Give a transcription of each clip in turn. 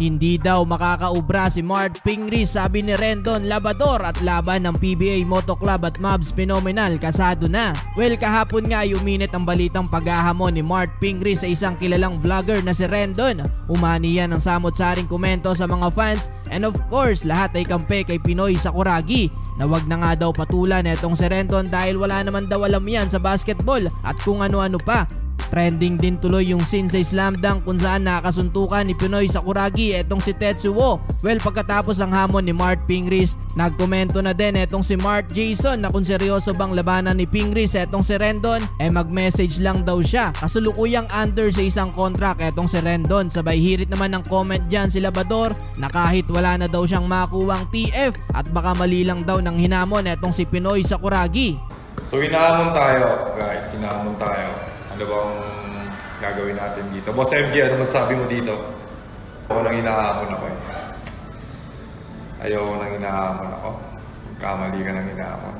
Hindi daw makakaubra si Mart Pingris, sabi ni Rendon Labador, at laban ng PBA Moto Club at Mavs Phenomenal kasado na. Well, kahapon nga ay uminit ang balitang paghahamon ni Mart Pingris sa isang kilalang vlogger na si Rendon. Umani yan ng samot-saring komento sa mga fans, and of course lahat ay kampe kay Pinoy Sakuragi na wag na nga daw patulan etong si Rendon dahil wala naman daw alam yan sa basketball at kung ano-ano pa. Trending din tuloy yung scene sa Slam Dunk kung saan nakasuntukan ni Pinoy Sakuragi etong si Tetsuo. Well, pagkatapos ang hamon ni Mart Pingris, nagkomento na din etong si Mart Jason na kung seryoso bang labanan ni Pingris etong si Rendon, mag-message lang daw siya. Kasulukuyang under sa isang contract etong si Rendon. Sabay hirit naman ng comment dyan si Labador na kahit wala na daw siyang makuwang TF at baka mali lang daw ng hinamon etong si Pinoy Sakuragi. So hinahamon tayo guys, hinahamon tayo. Ano bang gagawin natin dito? Boss MG, ano masasabi mo dito? Ako nang hinahamon ako eh. Ayaw nang hinahamon ako. Kamali ka nang hinahamon.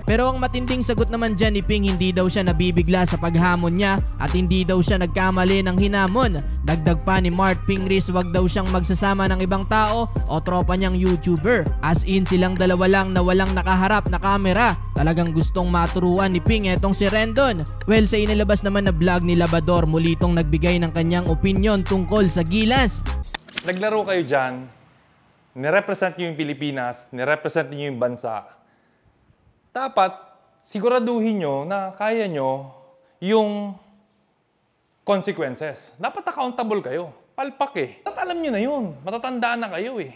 Pero ang matinding sagot naman dyan ni Ping, hindi daw siya nabibigla sa paghamon niya at hindi daw siya nagkamali ng hinamon. Dagdag pa ni Mart Pingris, wag daw siyang magsasama ng ibang tao o tropa niyang YouTuber. As in silang dalawa lang na walang nakaharap na kamera. Talagang gustong maturuan ni Ping etong si Rendon. Well, sa inilabas naman na vlog ni Labador, muli itong nagbigay ng kanyang opinion tungkol sa Gilas. Naglaro kayo dyan, nirepresent niyo yung Pilipinas, nirepresent niyo yung bansa. Dapat siguraduhin nyo na kaya nyo yung consequences. Dapat accountable kayo. Palpak eh. Dapat alam nyo na yun. Matatandaan na kayo eh.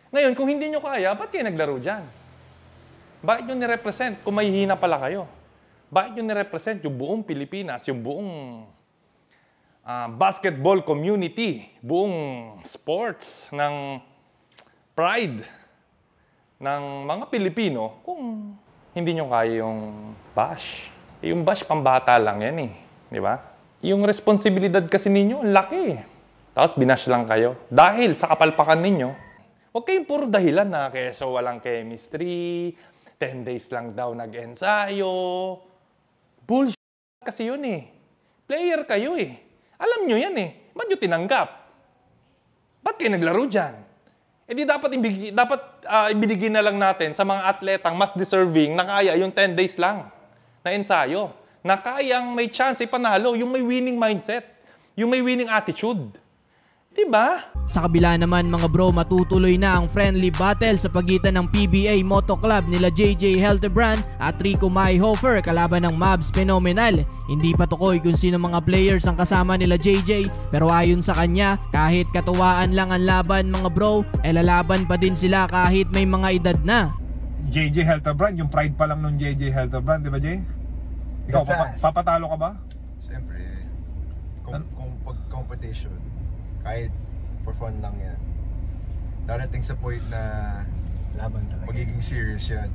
Ngayon, kung hindi nyo kaya, ba't kayo naglaro dyan? Bakit nyo nirepresent kung may hina pala kayo? Bakit nyo nirepresent yung buong Pilipinas, yung buong basketball community, buong sports, ng pride ng mga Pilipino kung hindi nyo kaya yung bash. Yung bash pambata lang yan eh. Di ba? Yung responsibilidad kasi ninyo, ang laki. Tapos binash lang kayo. Dahil sa kapalpakan ninyo, huwag kayong puro dahilan na keso walang chemistry, 10 days lang daw nag-ensayo. Bullshit kasi yun eh. Player kayo eh. Alam nyo yan eh. Ba't nyo tinanggap? Ba't kayo naglaro dyan? Eh di dapat ibinigay na lang natin sa mga atletang mas deserving na kaya yung 10 days lang na ensayo. Na kayang may chance ipanalo, yung may winning mindset, yung may winning attitude. Diba? Sa kabila naman mga bro, matutuloy na ang friendly battle sa pagitan ng PBA Moto Club nila JJ Heltebrand at Rico Mayhofer kalaban ng Mavs Phenomenal. Hindi pa tukoy kung sino mga players ang kasama nila JJ, pero ayon sa kanya, kahit katuwaan lang ang laban mga bro, lalaban pa din sila kahit may mga edad na. JJ Heltebrand, yung pride pa lang nung JJ Heltebrand, di ba Jay? Ikaw, papatalo ka ba? Siyempre, competition, kahit for fun lang yan. Darating sa point na laban talaga. Magiging serious yan.